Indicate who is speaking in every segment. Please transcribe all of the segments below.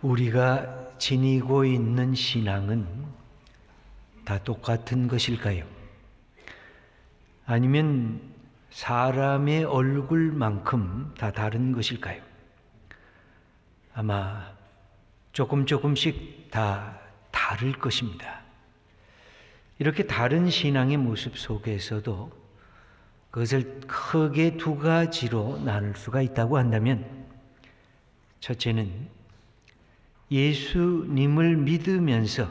Speaker 1: 우리가 지니고 있는 신앙은 다 똑같은 것일까요? 아니면 사람의 얼굴만큼 다 다른 것일까요? 아마 조금씩 다 다를 것입니다. 이렇게 다른 신앙의 모습 속에서도 그것을 크게 두 가지로 나눌 수가 있다고 한다면, 첫째는 예수님을 믿으면서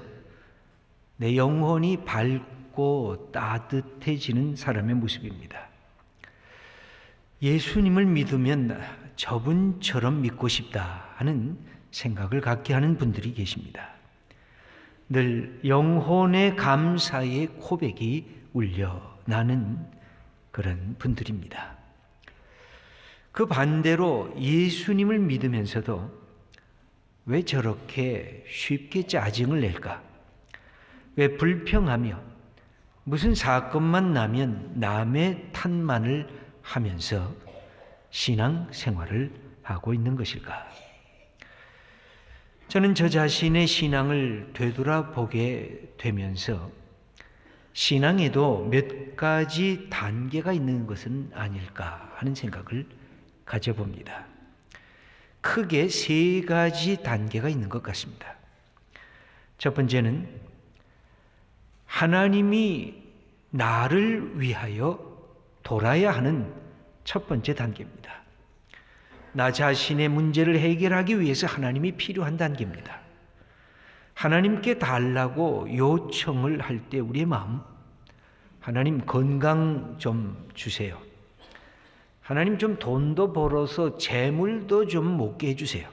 Speaker 1: 내 영혼이 밝고 따뜻해지는 사람의 모습입니다. 예수님을 믿으면 저분처럼 믿고 싶다 하는 생각을 갖게 하는 분들이 계십니다. 늘 영혼의 감사의 고백이 울려나는 그런 분들입니다. 그 반대로 예수님을 믿으면서도 왜 저렇게 쉽게 짜증을 낼까? 왜 불평하며 무슨 사건만 나면 남의 탓만을 하면서 신앙 생활을 하고 있는 것일까? 저는 저 자신의 신앙을 되돌아보게 되면서 신앙에도 몇 가지 단계가 있는 것은 아닐까 하는 생각을 가져봅니다. 크게 세 가지 단계가 있는 것 같습니다. 첫 번째는 하나님이 나를 위하여 돌아야 하는 첫 번째 단계입니다. 나 자신의 문제를 해결하기 위해서 하나님이 필요한 단계입니다. 하나님께 달라고 요청을 할 때 우리의 마음, 하나님 건강 좀 주세요. 하나님 좀 돈도 벌어서 재물도 좀 먹게 해주세요.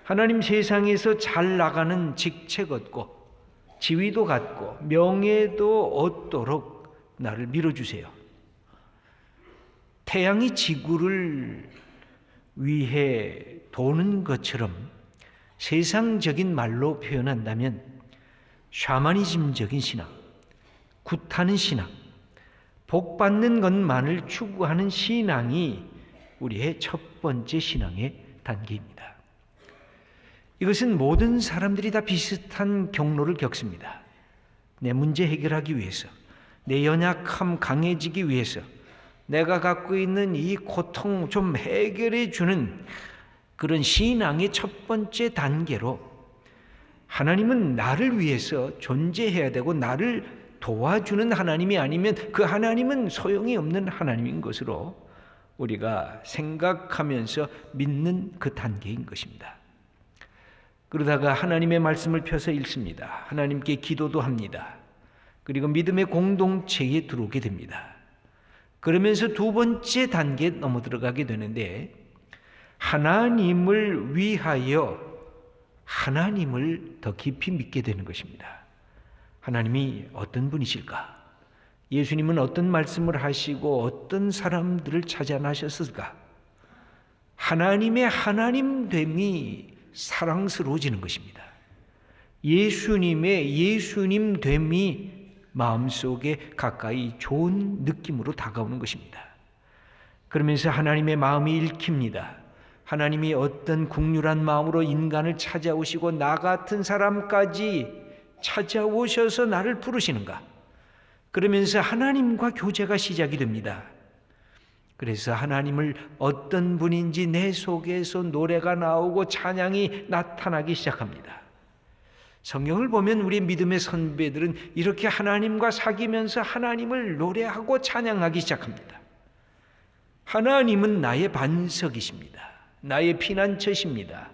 Speaker 1: 하나님 세상에서 잘 나가는 직책 얻고 지위도 갖고 명예도 얻도록 나를 밀어주세요. 태양이 지구를 위해 도는 것처럼 세상적인 말로 표현한다면 샤머니즘적인 신앙, 굿하는 신앙, 복 받는 것만을 추구하는 신앙이 우리의 첫 번째 신앙의 단계입니다. 이것은 모든 사람들이 다 비슷한 경로를 겪습니다. 내 문제 해결하기 위해서, 내 연약함 강해지기 위해서, 내가 갖고 있는 이 고통 좀 해결해 주는 그런 신앙의 첫 번째 단계로 하나님은 나를 위해서 존재해야 되고 나를 도와주는 하나님이 아니면 그 하나님은 소용이 없는 하나님인 것으로 우리가 생각하면서 믿는 그 단계인 것입니다. 그러다가 하나님의 말씀을 펴서 읽습니다. 하나님께 기도도 합니다. 그리고 믿음의 공동체에 들어오게 됩니다. 그러면서 두 번째 단계에 넘어 들어가게 되는데, 하나님을 위하여 하나님을 더 깊이 믿게 되는 것입니다. 하나님이 어떤 분이실까? 예수님은 어떤 말씀을 하시고 어떤 사람들을 찾아나셨을까? 하나님의 하나님됨이 사랑스러워지는 것입니다. 예수님의 예수님됨이 마음속에 가까이 좋은 느낌으로 다가오는 것입니다. 그러면서 하나님의 마음이 읽힙니다. 하나님이 어떤 국률한 마음으로 인간을 찾아오시고 나 같은 사람까지 찾아오셔서 나를 부르시는가? 그러면서 하나님과 교제가 시작이 됩니다. 그래서 하나님을 어떤 분인지 내 속에서 노래가 나오고 찬양이 나타나기 시작합니다. 성경을 보면 우리 믿음의 선배들은 이렇게 하나님과 사귀면서 하나님을 노래하고 찬양하기 시작합니다. 하나님은 나의 반석이십니다. 나의 피난처십니다.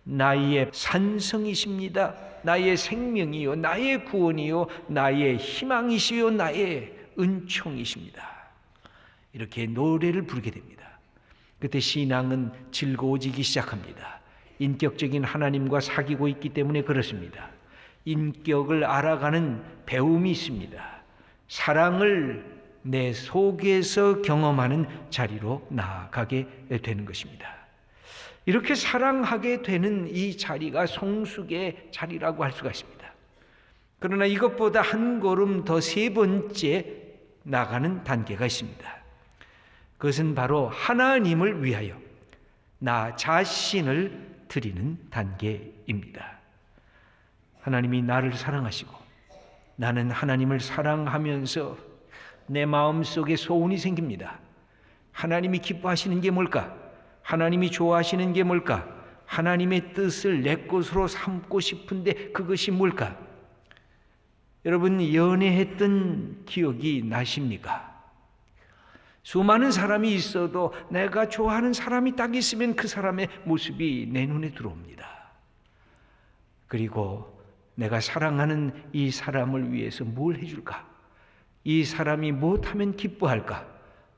Speaker 1: 나의 산성이십니다. 나의 생명이요, 나의 구원이요, 나의 희망이시요, 나의 은총이십니다. 이렇게 노래를 부르게 됩니다. 그때 신앙은 즐거워지기 시작합니다. 인격적인 하나님과 사귀고 있기 때문에 그렇습니다. 인격을 알아가는 배움이 있습니다. 사랑을 내 속에서 경험하는 자리로 나아가게 되는 것입니다. 이렇게 사랑하게 되는 이 자리가 성숙의 자리라고 할 수가 있습니다. 그러나 이것보다 한 걸음 더 세 번째 나가는 단계가 있습니다. 그것은 바로 하나님을 위하여 나 자신을 드리는 단계입니다. 하나님이 나를 사랑하시고 나는 하나님을 사랑하면서 내 마음속에 소원이 생깁니다. 하나님이 기뻐하시는 게 뭘까? 하나님이 좋아하시는 게 뭘까? 하나님의 뜻을 내 것으로 삼고 싶은데 그것이 뭘까? 여러분, 연애했던 기억이 나십니까? 수많은 사람이 있어도 내가 좋아하는 사람이 딱 있으면 그 사람의 모습이 내 눈에 들어옵니다. 그리고 내가 사랑하는 이 사람을 위해서 뭘 해줄까? 이 사람이 무엇하면 기뻐할까?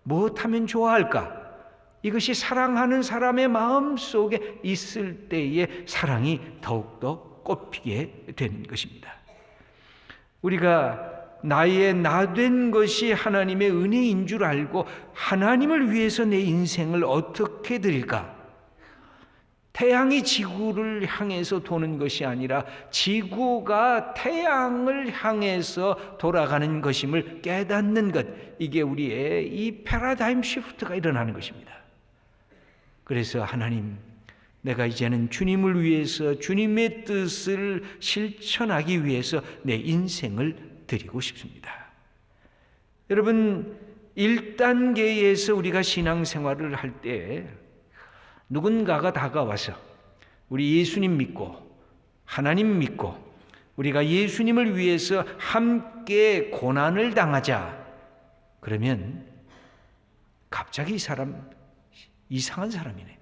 Speaker 1: 무엇하면 좋아할까? 이것이 사랑하는 사람의 마음속에 있을 때에 사랑이 더욱더 꽃피게 되는 것입니다. 우리가 나의 나된 것이 하나님의 은혜인 줄 알고 하나님을 위해서 내 인생을 어떻게 드릴까? 태양이 지구를 향해서 도는 것이 아니라 지구가 태양을 향해서 돌아가는 것임을 깨닫는 것, 이게 우리의 이 패러다임 시프트가 일어나는 것입니다. 그래서 하나님, 내가 이제는 주님을 위해서 주님의 뜻을 실천하기 위해서 내 인생을 드리고 싶습니다. 여러분, 1단계에서 우리가 신앙생활을 할 때 누군가가 다가와서 우리 예수님 믿고 하나님 믿고 우리가 예수님을 위해서 함께 고난을 당하자, 그러면 갑자기 이 사람 이상한 사람이네.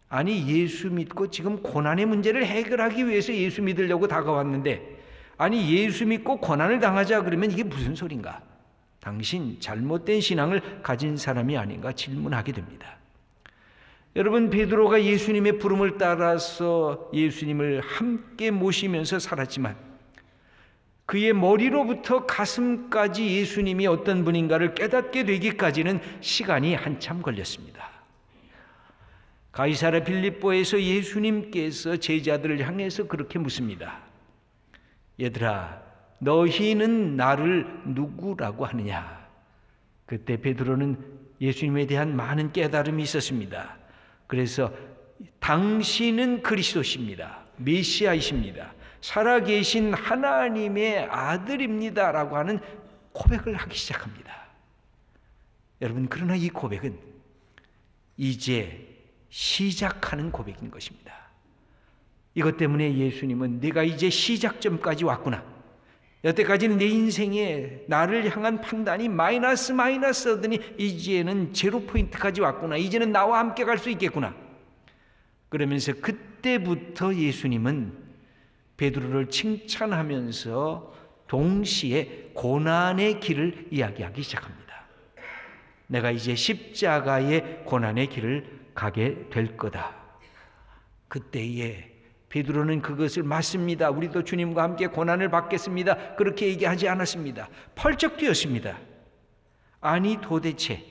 Speaker 1: 아니, 예수 믿고 지금 고난의 문제를 해결하기 위해서 예수 믿으려고 다가왔는데, 아니 예수 믿고 고난을 당하자 그러면 이게 무슨 소린가? 당신 잘못된 신앙을 가진 사람이 아닌가 질문하게 됩니다. 여러분, 베드로가 예수님의 부름을 따라서 예수님을 함께 모시면서 살았지만 그의 머리로부터 가슴까지 예수님이 어떤 분인가를 깨닫게 되기까지는 시간이 한참 걸렸습니다. 가이사랴 빌립보에서 예수님께서 제자들을 향해서 그렇게 묻습니다. 얘들아, 너희는 나를 누구라고 하느냐? 그때 베드로는 예수님에 대한 많은 깨달음이 있었습니다. 그래서 당신은 그리스도십니다. 메시아이십니다. 살아계신 하나님의 아들입니다 라고 하는 고백을 하기 시작합니다. 여러분, 그러나 이 고백은 이제 시작하는 고백인 것입니다. 이것 때문에 예수님은 네가 이제 시작점까지 왔구나. 여태까지는 내 인생에 나를 향한 판단이 마이너스더니 이제는 제로 포인트까지 왔구나. 이제는 나와 함께 갈 수 있겠구나. 그러면서 그때부터 예수님은 베드로를 칭찬하면서 동시에 고난의 길을 이야기하기 시작합니다. 내가 이제 십자가의 고난의 길을 가게 될 거다. 그때에 베드로는 그것을 맞습니다. 우리도 주님과 함께 고난을 받겠습니다. 그렇게 얘기하지 않았습니다. 펄쩍 뛰었습니다. 아니, 도대체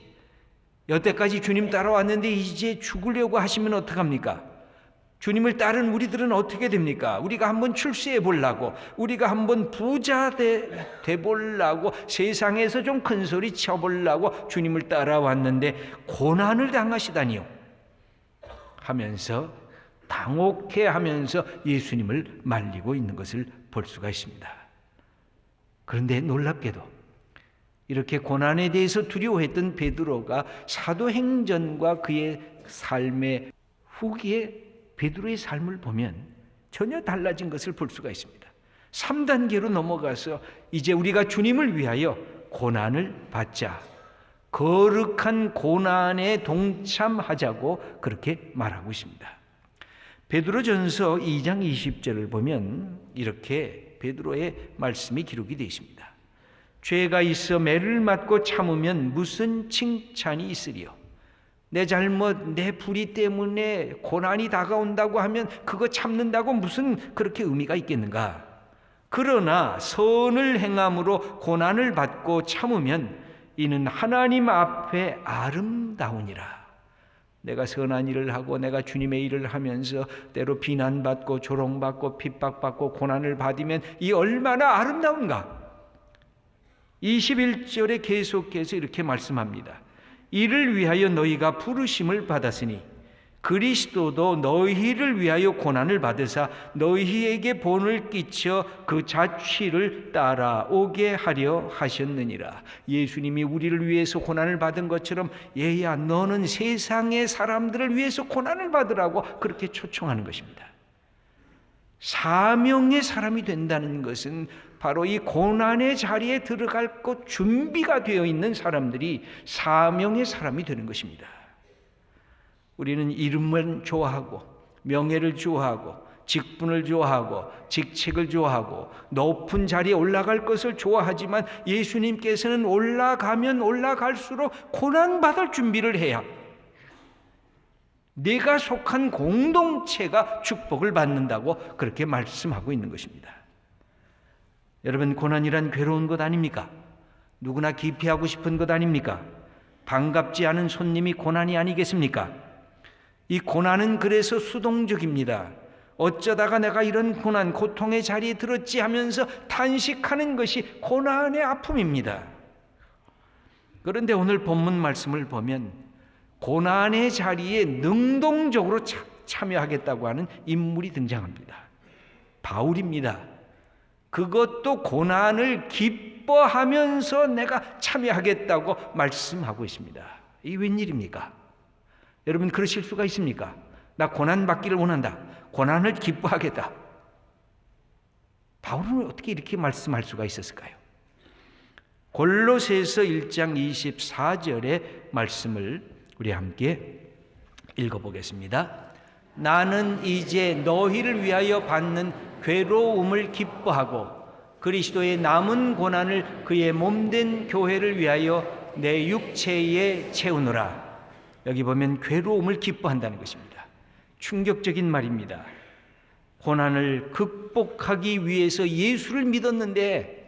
Speaker 1: 여태까지 주님 따라왔는데 이제 죽으려고 하시면 어떡합니까? 주님을 따른 우리들은 어떻게 됩니까? 우리가 한번 출세해 보려고, 우리가 한번 부자 돼 보려고, 세상에서 좀 큰 소리 쳐보려고 주님을 따라왔는데 고난을 당하시다니요 하면서 당혹해하면서 예수님을 말리고 있는 것을 볼 수가 있습니다. 그런데 놀랍게도 이렇게 고난에 대해서 두려워했던 베드로가 사도행전과 그의 삶의 후기에 베드로의 삶을 보면 전혀 달라진 것을 볼 수가 있습니다. 3단계로 넘어가서 이제 우리가 주님을 위하여 고난을 받자, 거룩한 고난에 동참하자고 그렇게 말하고 있습니다. 베드로전서 2장 20절을 보면 이렇게 베드로의 말씀이 기록이 되어 있습니다. 죄가 있어 매를 맞고 참으면 무슨 칭찬이 있으리요? 내 잘못, 내 불의 때문에 고난이 다가온다고 하면 그거 참는다고 무슨 그렇게 의미가 있겠는가? 그러나 선을 행함으로 고난을 받고 참으면 이는 하나님 앞에 아름다우니라. 내가 선한 일을 하고 내가 주님의 일을 하면서 때로 비난받고 조롱받고 핍박받고 고난을 받으면 이 얼마나 아름다운가. 21절에 계속해서 이렇게 말씀합니다. 이를 위하여 너희가 부르심을 받았으니 그리스도도 너희를 위하여 고난을 받으사 너희에게 본을 끼쳐 그 자취를 따라오게 하려 하셨느니라. 예수님이 우리를 위해서 고난을 받은 것처럼 얘야 너는 세상의 사람들을 위해서 고난을 받으라고 그렇게 초청하는 것입니다. 사명의 사람이 된다는 것은 바로 이 고난의 자리에 들어갈 것 준비가 되어 있는 사람들이 사명의 사람이 되는 것입니다. 우리는 이름을 좋아하고 명예를 좋아하고 직분을 좋아하고 직책을 좋아하고 높은 자리에 올라갈 것을 좋아하지만 예수님께서는 올라가면 올라갈수록 고난받을 준비를 해야 내가 속한 공동체가 축복을 받는다고 그렇게 말씀하고 있는 것입니다. 여러분, 고난이란 괴로운 것 아닙니까? 누구나 기피하고 싶은 것 아닙니까? 반갑지 않은 손님이 고난이 아니겠습니까? 이 고난은 그래서 수동적입니다. 어쩌다가 내가 이런 고난, 고통의 자리에 들었지 하면서 탄식하는 것이 고난의 아픔입니다. 그런데 오늘 본문 말씀을 보면 고난의 자리에 능동적으로 참여하겠다고 하는 인물이 등장합니다. 바울입니다. 그것도 고난을 기뻐하면서 내가 참여하겠다고 말씀하고 있습니다. 이 웬일입니까? 여러분, 그러실 수가 있습니까? 나 고난 받기를 원한다. 고난을 기뻐하겠다. 바울은 어떻게 이렇게 말씀할 수가 있었을까요? 골로새서 1장 24절의 말씀을 우리 함께 읽어보겠습니다. 나는 이제 너희를 위하여 받는 괴로움을 기뻐하고 그리스도의 남은 고난을 그의 몸된 교회를 위하여 내 육체에 채우노라. 여기 보면 괴로움을 기뻐한다는 것입니다. 충격적인 말입니다. 고난을 극복하기 위해서 예수를 믿었는데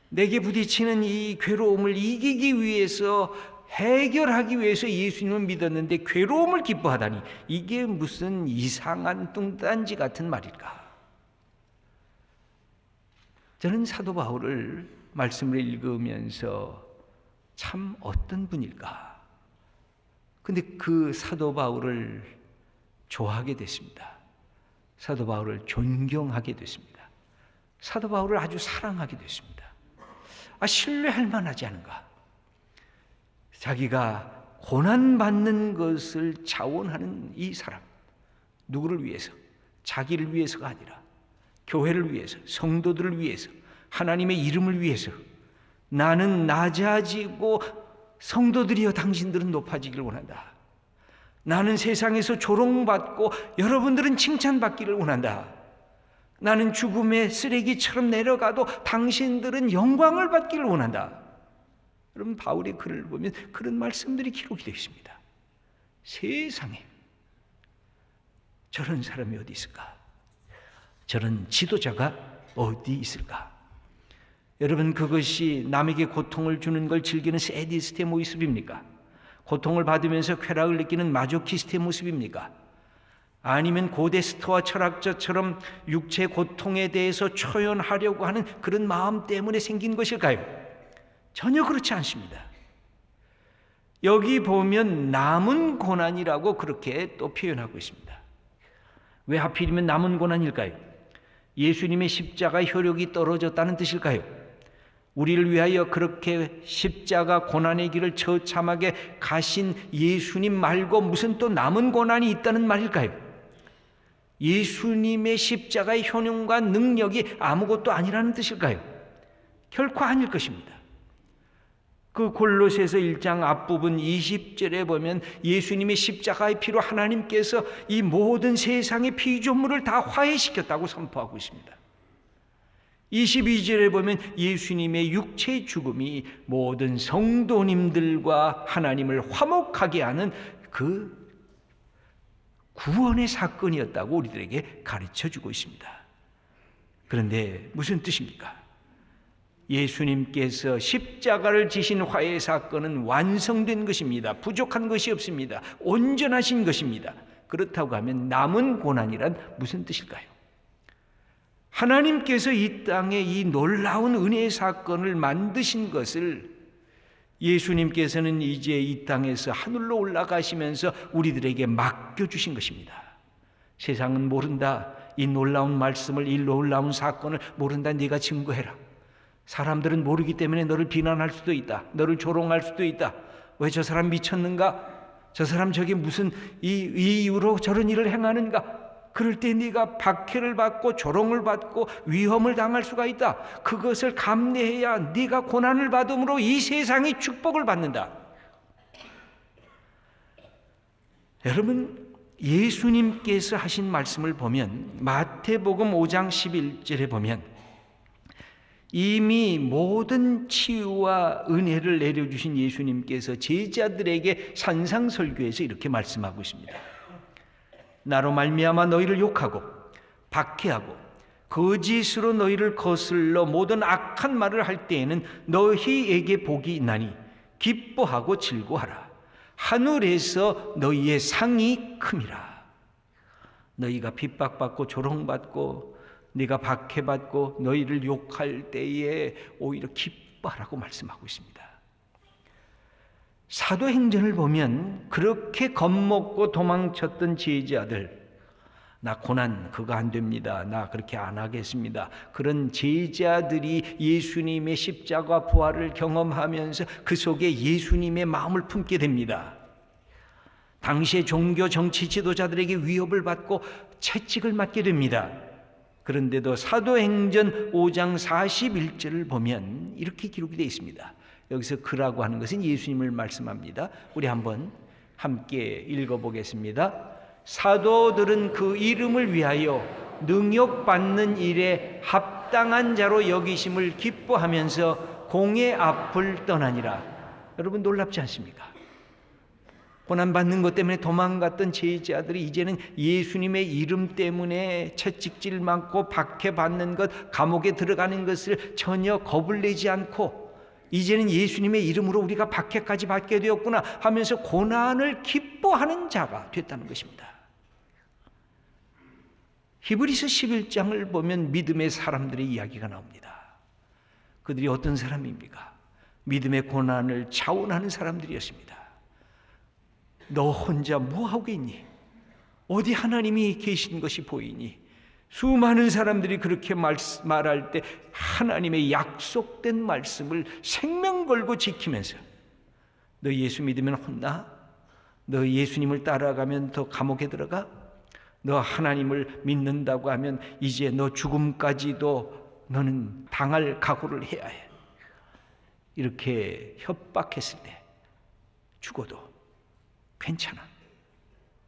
Speaker 1: 내게 부딪히는 이 괴로움을 이기기 위해서, 해결하기 위해서 예수님을 믿었는데 괴로움을 기뻐하다니, 이게 무슨 이상한 뚱딴지 같은 말일까? 저는 사도 바울을 말씀을 읽으면서 참 어떤 분일까? 근데 그 사도 바울을 좋아하게 됐습니다. 사도 바울을 존경하게 됐습니다. 사도 바울을 아주 사랑하게 됐습니다. 신뢰할 만하지 않은가? 자기가 고난받는 것을 자원하는 이 사람, 누구를 위해서? 자기를 위해서가 아니라 교회를 위해서, 성도들을 위해서, 하나님의 이름을 위해서, 나는 낮아지고 성도들이여 당신들은 높아지기를 원한다. 나는 세상에서 조롱받고 여러분들은 칭찬받기를 원한다. 나는 죽음의 쓰레기처럼 내려가도 당신들은 영광을 받기를 원한다. 여러분, 바울의 글을 보면 그런 말씀들이 기록이 되어 있습니다. 세상에 저런 사람이 어디 있을까? 저런 지도자가 어디 있을까? 여러분, 그것이 남에게 고통을 주는 걸 즐기는 세디스트의 모습입니까? 고통을 받으면서 쾌락을 느끼는 마조키스트의 모습입니까? 아니면 고대 스토아 철학자처럼 육체 고통에 대해서 초연하려고 하는 그런 마음 때문에 생긴 것일까요? 전혀 그렇지 않습니다. 여기 보면 남은 고난이라고 그렇게 또 표현하고 있습니다. 왜 하필이면 남은 고난일까요? 예수님의 십자가 효력이 떨어졌다는 뜻일까요? 우리를 위하여 그렇게 십자가 고난의 길을 처참하게 가신 예수님 말고 무슨 또 남은 고난이 있다는 말일까요? 예수님의 십자가의 효능과 능력이 아무것도 아니라는 뜻일까요? 결코 아닐 것입니다. 그 골로새서 1장 앞부분 20절에 보면 예수님의 십자가의 피로 하나님께서 이 모든 세상의 피조물을 다 화해시켰다고 선포하고 있습니다. 22절에 보면 예수님의 육체의 죽음이 모든 성도님들과 하나님을 화목하게 하는 그 구원의 사건이었다고 우리들에게 가르쳐주고 있습니다. 그런데 무슨 뜻입니까? 예수님께서 십자가를 지신 화해 사건은 완성된 것입니다. 부족한 것이 없습니다. 온전하신 것입니다. 그렇다고 하면 남은 고난이란 무슨 뜻일까요? 하나님께서 이 땅에 이 놀라운 은혜의 사건을 만드신 것을 예수님께서는 이제 이 땅에서 하늘로 올라가시면서 우리들에게 맡겨주신 것입니다. 세상은 모른다. 이 놀라운 말씀을, 이 놀라운 사건을 모른다. 네가 증거해라. 사람들은 모르기 때문에 너를 비난할 수도 있다. 너를 조롱할 수도 있다. 왜 저 사람 미쳤는가? 저 사람 저게 무슨 이 이유로 저런 일을 행하는가? 그럴 때 네가 박해를 받고 조롱을 받고 위험을 당할 수가 있다. 그것을 감내해야 네가 고난을 받음으로 이 세상이 축복을 받는다. 여러분, 예수님께서 하신 말씀을 보면 마태복음 5장 11절에 보면 이미 모든 치유와 은혜를 내려주신 예수님께서 제자들에게 산상설교에서 이렇게 말씀하고 있습니다. 나로 말미암아 너희를 욕하고 박해하고 거짓으로 너희를 거슬러 모든 악한 말을 할 때에는 너희에게 복이 있나니 기뻐하고 즐거워하라. 하늘에서 너희의 상이 큼이라. 너희가 핍박받고 조롱받고 네가 박해받고 너희를 욕할 때에 오히려 기뻐하라고 말씀하고 있습니다. 사도행전을 보면 그렇게 겁먹고 도망쳤던 제자들, 나 고난 그거 안 됩니다. 나 그렇게 안 하겠습니다. 그런 제자들이 예수님의 십자가 부활을 경험하면서 그 속에 예수님의 마음을 품게 됩니다. 당시의 종교 정치 지도자들에게 위협을 받고 채찍을 맞게 됩니다. 그런데도 사도행전 5장 41절을 보면 이렇게 기록이 되어 있습니다. 여기서 그라고 하는 것은 예수님을 말씀합니다. 우리 한번 함께 읽어보겠습니다. 사도들은 그 이름을 위하여 능욕받는 일에 합당한 자로 여기심을 기뻐하면서 공의 앞을 떠나니라. 여러분 놀랍지 않습니까? 고난받는 것 때문에 도망갔던 제자들이 이제는 예수님의 이름 때문에 채찍질 맞고 박해받는 것, 감옥에 들어가는 것을 전혀 겁을 내지 않고 이제는 예수님의 이름으로 우리가 박해까지 받게 되었구나 하면서 고난을 기뻐하는 자가 됐다는 것입니다. 히브리서 11장을 보면 믿음의 사람들의 이야기가 나옵니다. 그들이 어떤 사람입니까? 믿음의 고난을 자원하는 사람들이었습니다. 너 혼자 뭐하고 있니? 어디 하나님이 계신 것이 보이니? 수많은 사람들이 그렇게 말할 때 하나님의 약속된 말씀을 생명 걸고 지키면서 너 예수 믿으면 혼나? 너 예수님을 따라가면 더 감옥에 들어가? 너 하나님을 믿는다고 하면 이제 너 죽음까지도 너는 당할 각오를 해야 해. 이렇게 협박했을 때 죽어도 괜찮아.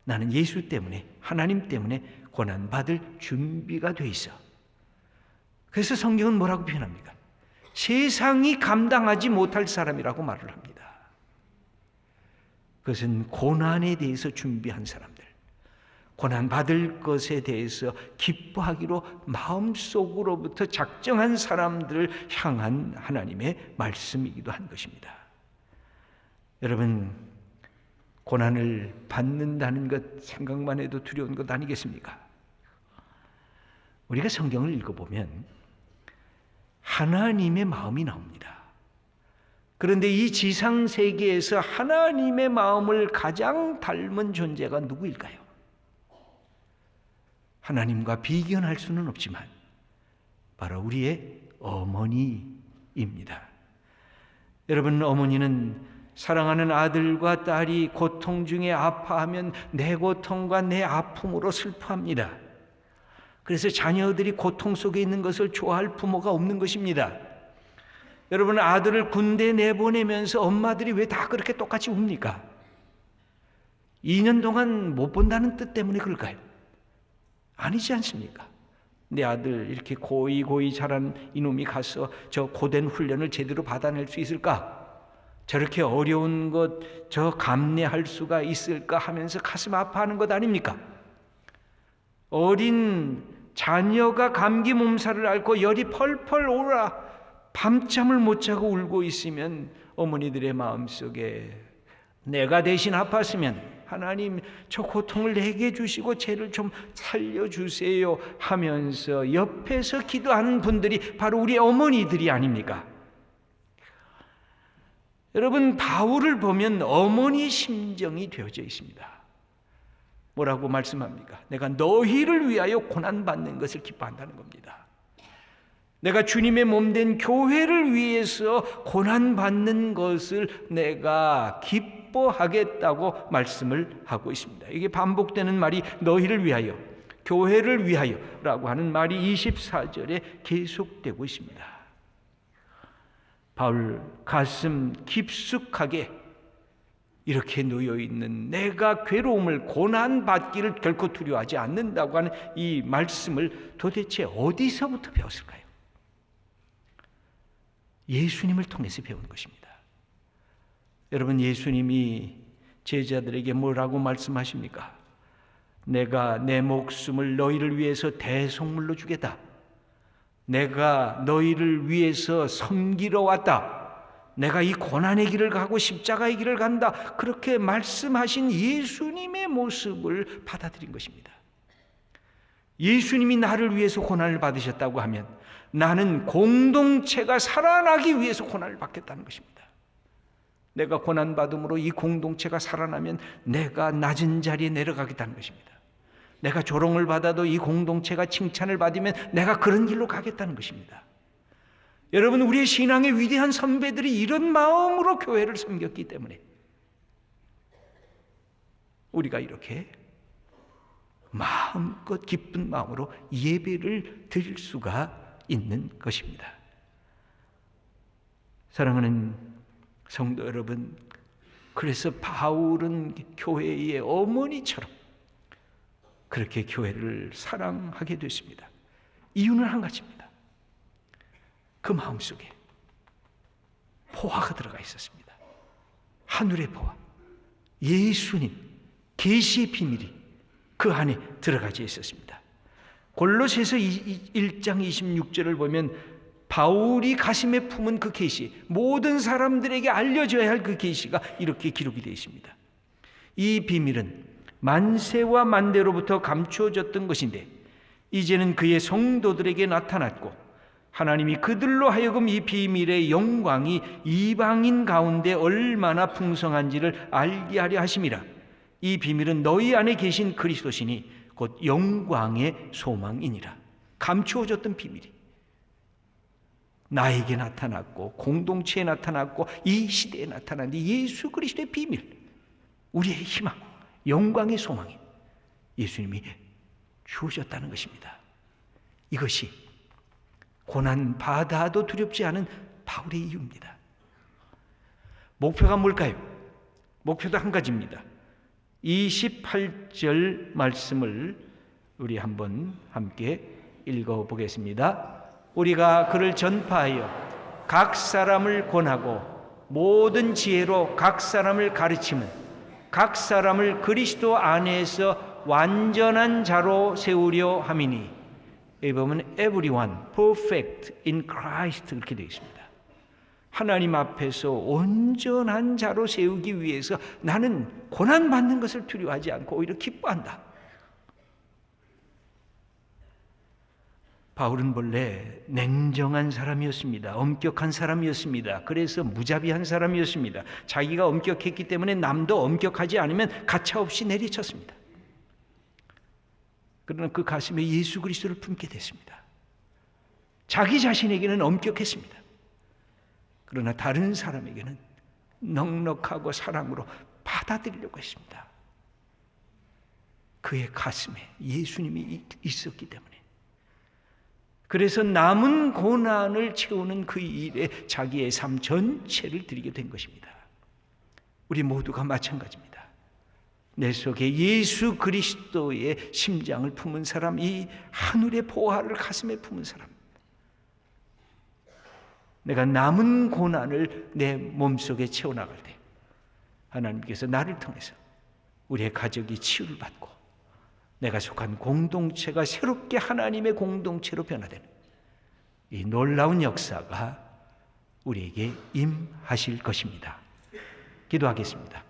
Speaker 1: 나는 예수 때문에 하나님 때문에 고난받을 준비가 돼 있어. 그래서 성경은 뭐라고 표현합니까? 세상이 감당하지 못할 사람이라고 말을 합니다. 그것은 고난에 대해서 준비한 사람들, 고난받을 것에 대해서 기뻐하기로 마음속으로부터 작정한 사람들을 향한 하나님의 말씀이기도 한 것입니다. 여러분, 고난을 받는다는 것 생각만 해도 두려운 것 아니겠습니까? 우리가 성경을 읽어보면 하나님의 마음이 나옵니다. 그런데 이 지상세계에서 하나님의 마음을 가장 닮은 존재가 누구일까요? 하나님과 비견할 수는 없지만 바로 우리의 어머니입니다. 여러분, 어머니는 사랑하는 아들과 딸이 고통 중에 아파하면 내 고통과 내 아픔으로 슬퍼합니다. 그래서 자녀들이 고통 속에 있는 것을 좋아할 부모가 없는 것입니다. 여러분, 아들을 군대 내보내면서 엄마들이 왜 다 그렇게 똑같이 웁니까? 2년 동안 못 본다는 뜻 때문에 그럴까요? 아니지 않습니까? 내 아들 이렇게 고이 자란 이놈이 가서 저 고된 훈련을 제대로 받아낼 수 있을까? 저렇게 어려운 것 저 감내할 수가 있을까 하면서 가슴 아파하는 것 아닙니까? 어린 자녀가 감기 몸살을 앓고 열이 펄펄 오라 밤잠을 못 자고 울고 있으면 어머니들의 마음속에 내가 대신 아팠으면 하나님 저 고통을 내게 주시고 죄를 좀 살려주세요 하면서 옆에서 기도하는 분들이 바로 우리 어머니들이 아닙니까? 여러분, 바울을 보면 어머니의 심정이 되어져 있습니다. 뭐라고 말씀합니까? 내가 너희를 위하여 고난받는 것을 기뻐한다는 겁니다. 내가 주님의 몸된 교회를 위해서 고난받는 것을 내가 기뻐하겠다고 말씀을 하고 있습니다. 이게 반복되는 말이 너희를 위하여, 교회를 위하여 라고 하는 말이 24절에 계속되고 있습니다. 바울 가슴 깊숙하게 이렇게 놓여있는 내가 괴로움을 고난받기를 결코 두려워하지 않는다고 하는 이 말씀을 도대체 어디서부터 배웠을까요? 예수님을 통해서 배운 것입니다. 여러분, 예수님이 제자들에게 뭐라고 말씀하십니까? 내가 내 목숨을 너희를 위해서 대속물로 주겠다. 내가 너희를 위해서 섬기러 왔다. 내가 이 고난의 길을 가고 십자가의 길을 간다. 그렇게 말씀하신 예수님의 모습을 받아들인 것입니다. 예수님이 나를 위해서 고난을 받으셨다고 하면 나는 공동체가 살아나기 위해서 고난을 받겠다는 것입니다. 내가 고난받음으로 이 공동체가 살아나면 내가 낮은 자리에 내려가겠다는 것입니다. 내가 조롱을 받아도 이 공동체가 칭찬을 받으면 내가 그런 길로 가겠다는 것입니다. 여러분, 우리의 신앙의 위대한 선배들이 이런 마음으로 교회를 섬겼기 때문에 우리가 이렇게 마음껏 기쁜 마음으로 예배를 드릴 수가 있는 것입니다. 사랑하는 성도 여러분, 그래서 바울은 교회의 어머니처럼 그렇게 교회를 사랑하게 됐습니다. 이유는 한 가지입니다. 그 마음속에 보화가 들어가 있었습니다. 하늘의 보화, 예수님, 계시의 비밀이 그 안에 들어가져 있었습니다. 골로새서 1장 26절을 보면 바울이 가슴에 품은 그 계시, 모든 사람들에게 알려져야 할 그 계시가 이렇게 기록이 되어 있습니다. 이 비밀은 만세와 만대로부터 감추어졌던 것인데 이제는 그의 성도들에게 나타났고 하나님이 그들로 하여금 이 비밀의 영광이 이방인 가운데 얼마나 풍성한지를 알게 하려 하심이라. 이 비밀은 너희 안에 계신 그리스도시니 곧 영광의 소망이니라. 감추어졌던 비밀이 나에게 나타났고 공동체에 나타났고 이 시대에 나타난 예수 그리스도의 비밀, 우리의 희망, 영광의 소망이 예수님이 주셨다는 것입니다. 이것이 고난 받아도 두렵지 않은 바울의 이유입니다. 목표가 뭘까요? 목표도 한 가지입니다. 28절 말씀을 우리 한번 함께 읽어보겠습니다. 우리가 그를 전파하여 각 사람을 권하고 모든 지혜로 각 사람을 가르치면 각 사람을 그리스도 안에서 완전한 자로 세우려 함이니. 여기 보면 everyone perfect in Christ 그렇게 되어 있습니다. 하나님 앞에서 온전한 자로 세우기 위해서 나는 고난받는 것을 두려워하지 않고 오히려 기뻐한다. 바울은 본래 냉정한 사람이었습니다. 엄격한 사람이었습니다. 그래서 무자비한 사람이었습니다. 자기가 엄격했기 때문에 남도 엄격하지 않으면 가차없이 내리쳤습니다. 그러나 그 가슴에 예수 그리스도를 품게 됐습니다. 자기 자신에게는 엄격했습니다. 그러나 다른 사람에게는 넉넉하고 사랑으로 받아들이려고 했습니다. 그의 가슴에 예수님이 있었기 때문에. 그래서 남은 고난을 채우는 그 일에 자기의 삶 전체를 드리게 된 것입니다. 우리 모두가 마찬가지입니다. 내 속에 예수 그리스도의 심장을 품은 사람, 이 하늘의 보화를 가슴에 품은 사람, 내가 남은 고난을 내 몸속에 채워나갈 때 하나님께서 나를 통해서 우리의 가족이 치유를 받고 내가 속한 공동체가 새롭게 하나님의 공동체로 변화되는 이 놀라운 역사가 우리에게 임하실 것입니다. 기도하겠습니다.